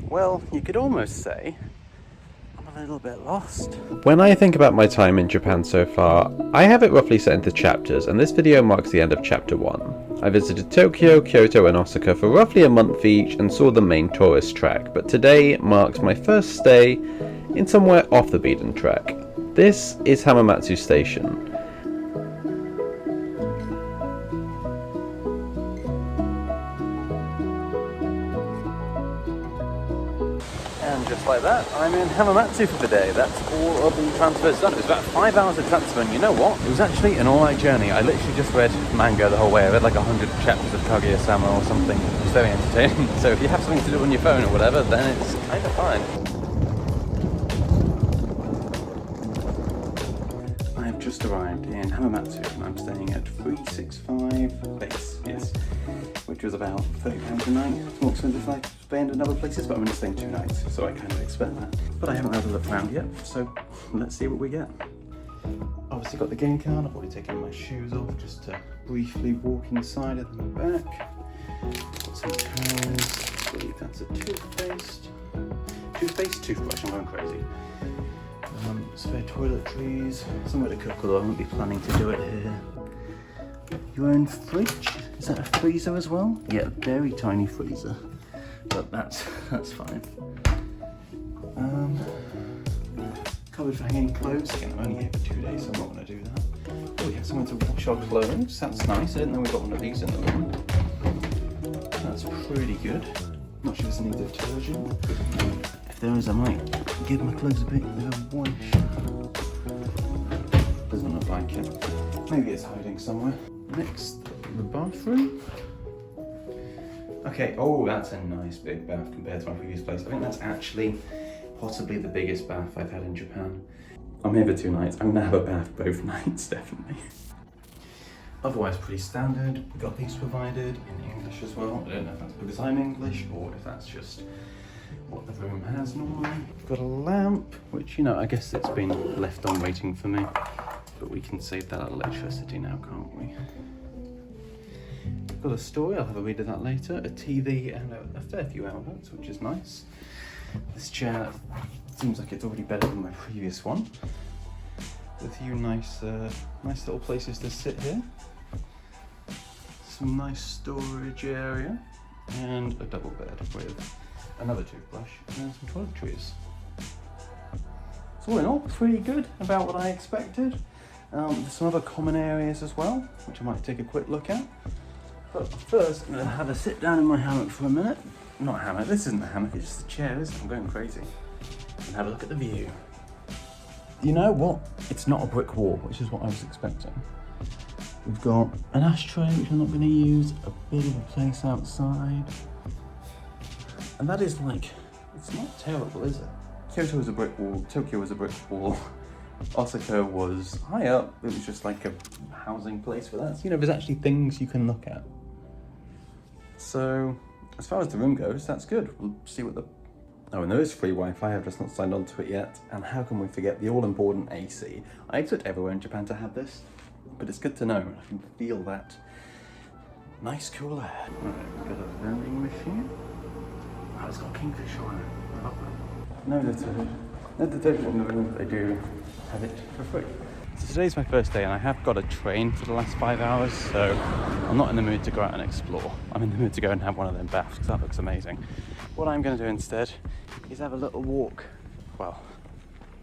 Well, you could almost say I'm a little bit lost. When I think about my time in Japan so far, I have it roughly set into chapters, and this video marks the end of chapter 1. I visited Tokyo, Kyoto and Osaka for roughly a month each and saw the main tourist track, but today marks my first stay in somewhere off the beaten track. This is Hamamatsu Station. And just like that, I'm in Hamamatsu for the day. That's all of the transfers done. It was about 5 hours of transfer, and you know what? It was actually an alright journey. I literally just read manga the whole way. I read like 100 chapters of Kaguya-sama or something. It was very entertaining. So if you have something to do on your phone or whatever, then it's kind of fine. I've just arrived in Hamamatsu, and I'm staying at 365 base, yes, which was about £30 a night. It's more expensive if I spend in other places, but I'm only staying 2 nights, so I kind of expect that. But I haven't had a look around yet, so let's see what we get. Obviously got the game card. I've already taken my shoes off just to briefly walk inside and then back. Got some towels. I believe that's a toothpaste. Toothbrush, I'm going crazy. Spare toiletries, somewhere to cook, although I won't be planning to do it here. Your own fridge? Is that a freezer as well? Yeah, a very tiny freezer, but that's fine. Cupboard for hanging clothes. Again, I'm only here for 2 days, so I'm not going to do that. Oh, we have somewhere to wash our clothes. That's nice. I didn't know we got one of these in the room. That's pretty good. Not sure if there's any detergent. If there is, I might give my clothes a bit of a wash. Doesn't look like it. Maybe it's hiding somewhere. Next, the bathroom. Okay, oh, that's a nice big bath compared to my previous place. I think that's actually possibly the biggest bath I've had in Japan. I'm here for 2 nights. I'm gonna have a bath both nights, definitely. Otherwise, pretty standard. We got these provided in English as well. I don't know if that's because I'm English or if that's just what the room has normally. We've got a lamp, which, you know, I guess it's been left on waiting for me, but we can save that electricity now, can't we? We've got a story, I'll have a read of that later, a TV and a fair few outlets, which is nice. This chair seems like it's already better than my previous one. With a few nice little places to sit here. Some nice storage area and a double bed with another toothbrush and some toiletries. So all in all, pretty good, about what I expected. There's some other common areas as well, which I might take a quick look at. But first, I'm going to have a sit down in my hammock for a minute. Not a hammock, this isn't a hammock, it's just a chair, isn't it? I'm going crazy. And have a look at the view. You know what? It's not a brick wall, which is what I was expecting. We've got an ashtray, which I'm not going to use, a bit of a place outside. And that is like, it's not terrible, is it? Kyoto was a brick wall, Tokyo was a brick wall. Osaka was high up, it was just like a housing place for that. So, you know, there's actually things you can look at. So, as far as the room goes, that's good. We'll see what the... Oh, and there is free Wi-Fi, I've just not signed on to it yet. And how can we forget the all-important AC? I expect everywhere in Japan to have this, but it's good to know. I can feel that nice cool air. Alright, we've got a vending machine. Oh, it's got kingfish on it. I love that. No detergent. No detergent in the room, but they do have it for free. So today's my first day and I have got a train for the last 5 hours, so I'm not in the mood to go out and explore. I'm in the mood to go and have one of them baths because that looks amazing. What I'm going to do instead is have a little walk. Well,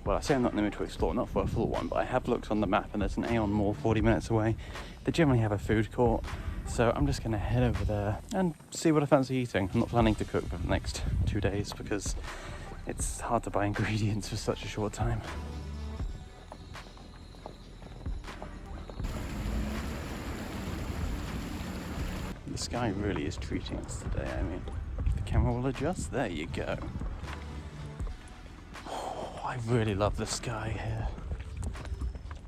I say I'm not in the mood to explore, not for a full one, but I have looked on the map and there's an A.L.I.S.O.N mall 40 minutes away. They generally have a food court, so I'm just going to head over there and see what I fancy eating. I'm not planning to cook for the next 2 days because it's hard to buy ingredients for such a short time. The sky really is treating us today. I mean, if the camera will adjust, there you go. Oh, I really love the sky here.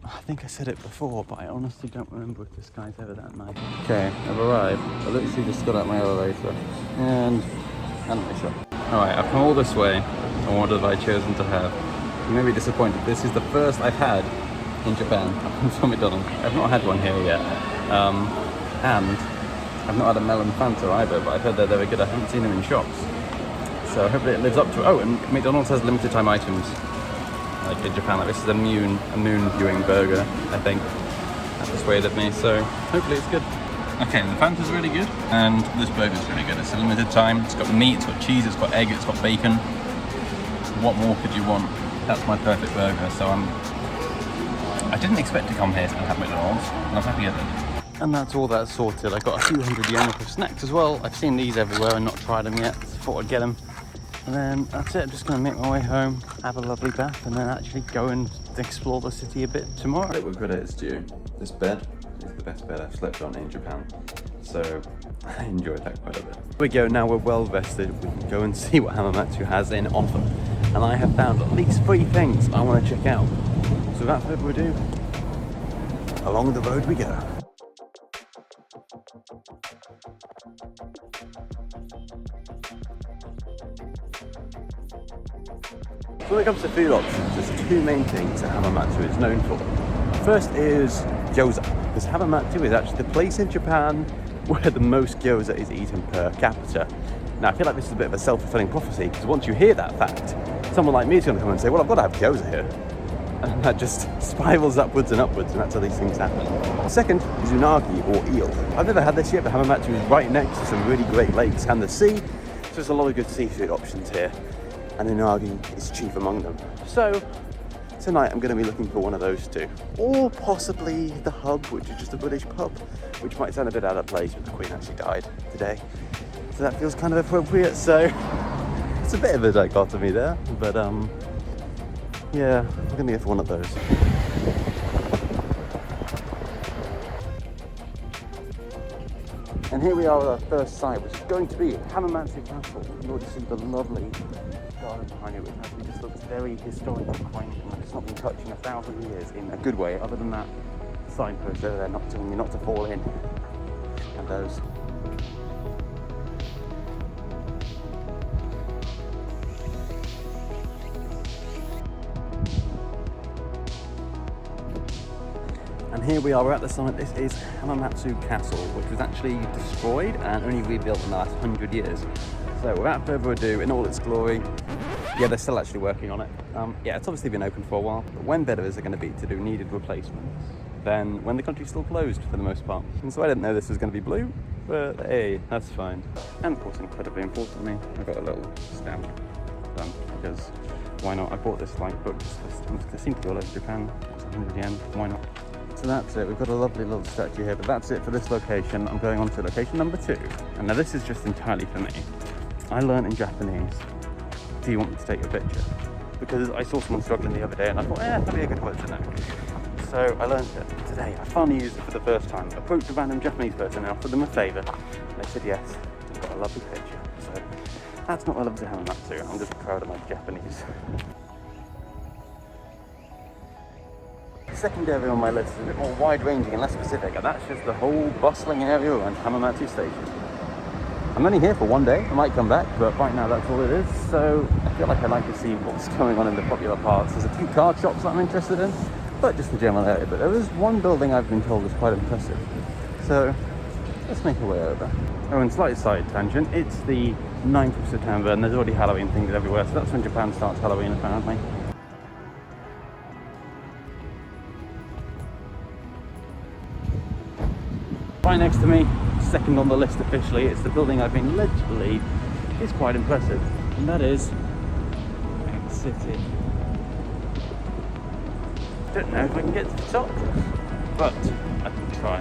I think I said it before, but I honestly don't remember if the sky's ever that nice. Okay, I've arrived. I literally just got out my elevator and my shop. Alright, I've come all this way, and what have I chosen to have? You may be disappointed. This is the first I've had in Japan from McDonald's. I've not had one here yet. And I've not had a melon Fanta either, but I've heard they're very good. I haven't seen them in shops. so hopefully it lives up to it. Oh, and McDonald's has limited time items, like in Japan. Like this is a noon viewing burger, I think. That persuaded me, so hopefully it's good. Okay, the Fanta's really good, and this burger's really good. It's a limited time. It's got meat, it's got cheese, it's got egg, it's got bacon. What more could you want? That's my perfect burger. So I didn't expect to come here and have McDonald's, and I'm happy I did. And that's all that's sorted. I got a few hundred yen worth of snacks as well. I've seen these everywhere and not tried them yet, so thought I'd get them. And then that's it. I'm just going to make my way home, have a lovely bath, and then actually go and explore the city a bit tomorrow. With credit is due. This bed is the best bed I've slept on in Japan, so I enjoyed that quite a bit. Here we go, now we're well vested. We can go and see what Hamamatsu has in offer. And I have found at least 3 things I want to check out. So without further ado, along the road we go. So when it comes to food options, there's 2 main things that Hamamatsu is known for. First is Gyoza, because Hamamatsu is actually the place in Japan where the most gyoza is eaten per capita. Now I feel like this is a bit of a self-fulfilling prophecy, because once you hear that fact, someone like me is going to come and say, well, I've got to have gyoza here. And that just spirals upwards and upwards, and that's how these things happen. Second is unagi, or eel. I've never had this yet, but Hamamatsu is right next to some really great lakes and the sea, so there's a lot of good seafood options here, and unagi is chief among them. So tonight I'm going to be looking for one of those 2, or possibly the Hub, which is just a British pub, which might sound a bit out of place, but the Queen actually died today, so that feels kind of appropriate. So it's a bit of a dichotomy there, but yeah, we're going to go for one of those. And here we are at our first site, which is going to be Hamamatsu Castle. You already see the lovely garden behind you, which actually just looks very historic and quaint, and it's not been touched in 1,000 years in a good way, other than that signpost over there not telling you not to fall in. And those. And here we are, we're at the site. This is Hamamatsu Castle, which was actually destroyed and only rebuilt in the last 100 years. So without further ado, in all its glory, yeah, they're still actually working on it. Yeah, it's obviously been open for a while, but when better is it going to be to do needed replacements than when the country's still closed for the most part? And so I didn't know this was going to be blue, but hey, that's fine. And of course, incredibly importantly, I got a little stamp done, because why not? I bought this like book just because it seemed to be all over Japan. It's 100 yen, why not? So that's it, we've got a lovely little statue here, but that's it for this location. I'm going on to location number 2. And now this is just entirely for me. I learned in Japanese, do you want me to take your picture? Because I saw someone struggling the other day and I thought, that'd be a good word to know. So I learned it today. I finally used it for the first time. Approached a random Japanese person and offered them a favour. And they said yes, and got a lovely picture. So that's not what I love to Hamamatsu. I'm just proud of my Japanese. Second area on my list is a bit more wide-ranging and less specific, and that's just the whole bustling area around Hamamatsu Station. I'm only here for 1 day, I might come back, but right now that's all it is, so I feel like I'd like to see what's going on in the popular parts. There's a few card shops that I'm interested in, but just the general area. But there is one building I've been told is quite impressive, so let's make our way over. Oh, and slight side tangent, it's the 9th of September and there's already Halloween things everywhere, so that's when Japan starts Halloween apparently. Right next to me, second on the list officially, it's the building I've been led to believe is quite impressive, and that is Laxcity. Don't know if I can get to the top, but I can try.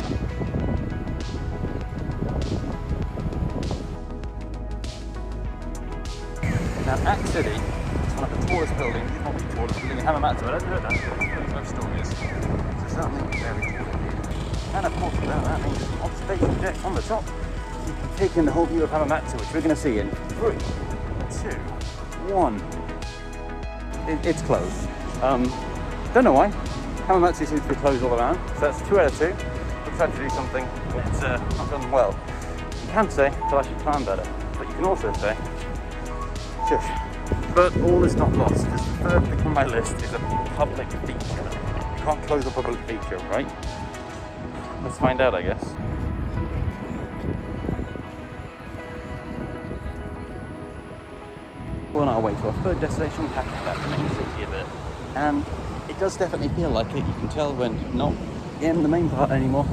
Now Laxcity is one of the tallest buildings, if not the tallest building in Hamamatsu. I don't know that, most stories. So certainly very tall. And of course, without that means observation deck on the top. You can take in the whole view of Hamamatsu, which we're going to see in 3, 2, 1. It's closed. Don't know why. Hamamatsu seems to be closed all around, so that's 2 out of 2. We've tried to do something that's not done well. You can say, well, I should plan better, but you can also say, shush. But all is not lost, because the third thing on my list is a public feature. You can't close a public feature, right? Let's find out, I guess. We're on our way to our third destination, back to the main city a bit. And it does definitely feel like it. You can tell when not in the main part anymore.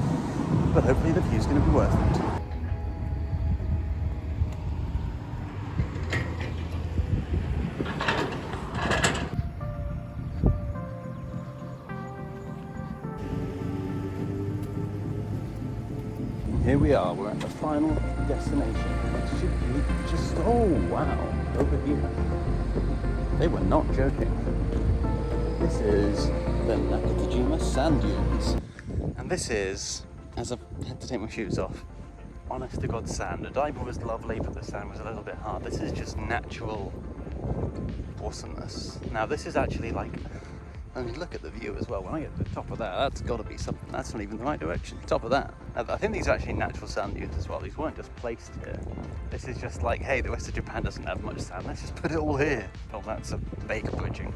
But hopefully the view's going to be worth it. Here we are, we're at the final destination, which should be just, oh wow, over here. They were not joking. This is the Nakatajima Sand Dunes. And this is, as I've had to take my shoes off, honest to God sand. The dive was lovely, but the sand was a little bit hard. This is just natural awesomeness. Now this is actually like, I mean, look at the view as well. When I get to the top of that, that's got to be something. That's not even the right direction. Top of that. I think these are actually natural sand dunes as well. These weren't just placed here. This is just like, hey, the rest of Japan doesn't have much sand. Let's just put it all here. Oh, that's a fake bridging.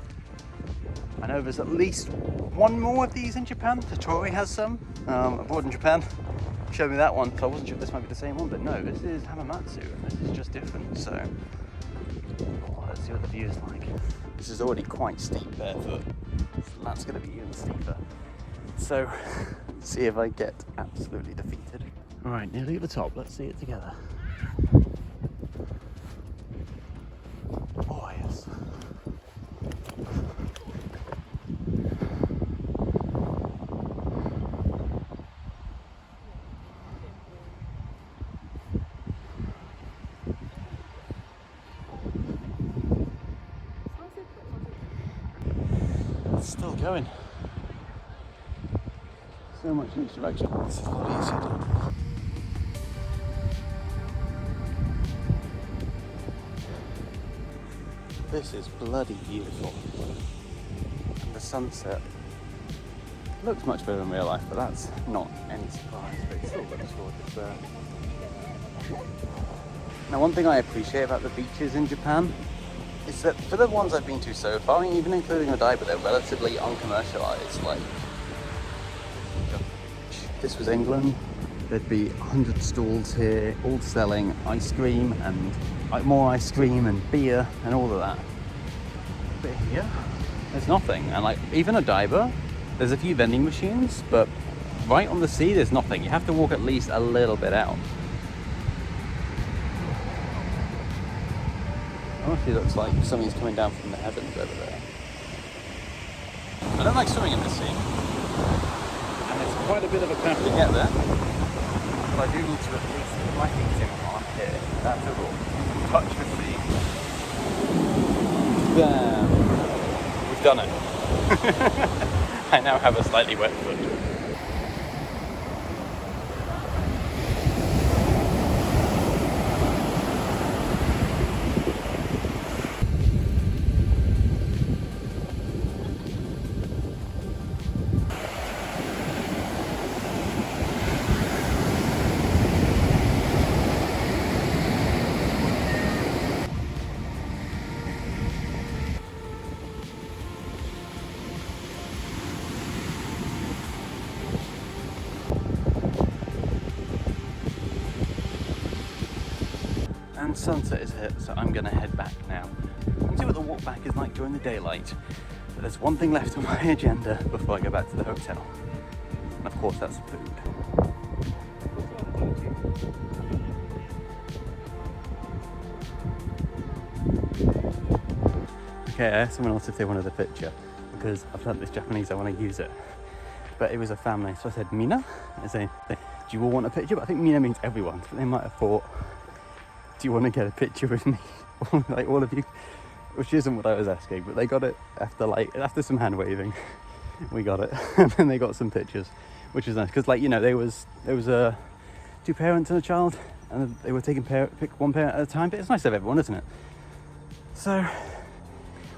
I know there's at least one more of these in Japan. Totori has some abroad in Japan. Showed me that one, so I wasn't sure if this might be the same one, but no, this is Hamamatsu, and this is just different. So, let's see what the view is like. This is already quite steep barefoot. That's going to be even steeper. So, let's see if I get absolutely defeated. Alright, nearly at the top. Let's see it together. Oh, yes. It's still going. So much in each direction. This is a lot easier done. This is bloody beautiful. And the sunset looks much better in real life, but that's not any surprise, but it still looks gorgeous there. Now, one thing I appreciate about the beaches in Japan is that for the ones I've been to so far, I mean, even including Odaiba, they're relatively uncommercialized. Like, if this was England, there'd be 100 stalls here, all selling ice cream and more ice cream and beer and all of that. But here, there's nothing. And like, even Odaiba, there's a few vending machines, but right on the sea, there's nothing. You have to walk at least a little bit out. Honestly, it looks like something's coming down from the heavens over there. I don't like swimming in the sea, and it's quite a bit of a craft to get there. But I do need to at least put my feet in while I'm here. That's a rule. Touch the sea. Bam! We've done it. I now have a slightly wet foot. And sunset is hit, so I'm gonna head back now. We'll see what the walk back is like during the daylight. But there's one thing left on my agenda before I go back to the hotel. And of course that's food. Okay, I asked someone else if they wanted a picture because I've learnt this Japanese, I want to use it. But it was a family, so I said Mina. I say, do you all want a picture? But I think Mina means everyone. But they might have thought, do you want to get a picture with me? Like all of you, which isn't what I was asking, but they got it after some hand waving. We got it, and then they got some pictures, which is nice because, like, you know, there was two parents and a child, and they were taking pick one parent at a time. But it's nice to have everyone, isn't it? So,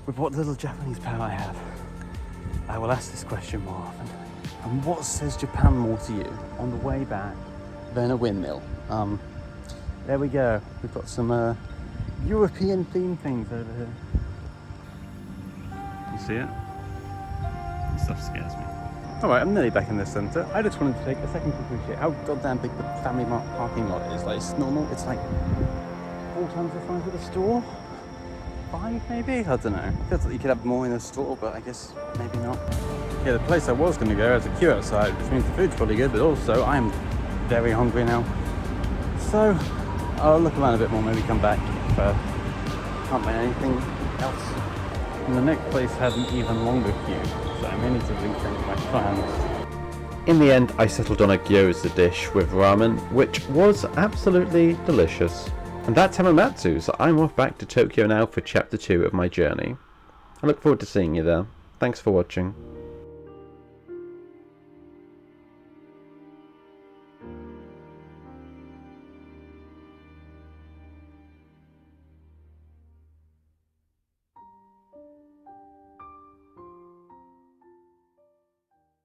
with what little Japanese power I have, I will ask this question more often. And what says Japan more to you on the way back than a windmill? There we go. We've got some European themed things over here. You see it? This stuff scares me. Alright, I'm nearly back in the centre. I just wanted to take a second to appreciate how goddamn big the family parking lot is. Like, it's normal. It's like 4 times the size of the store. 5? think, maybe? I don't know. It feels like you could have more in the store, but I guess maybe not. Yeah, the place I was going to go has a queue outside, which means the food's probably good, but also I'm very hungry now. So, I'll look around a bit more, maybe come back if I can't find anything else. And the next place had an even longer queue, so I may need to rethink my plans. In the end, I settled on a gyoza dish with ramen, which was absolutely delicious. And that's Hamamatsu, so I'm off back to Tokyo now for chapter 2 of my journey. I look forward to seeing you there. Thanks for watching.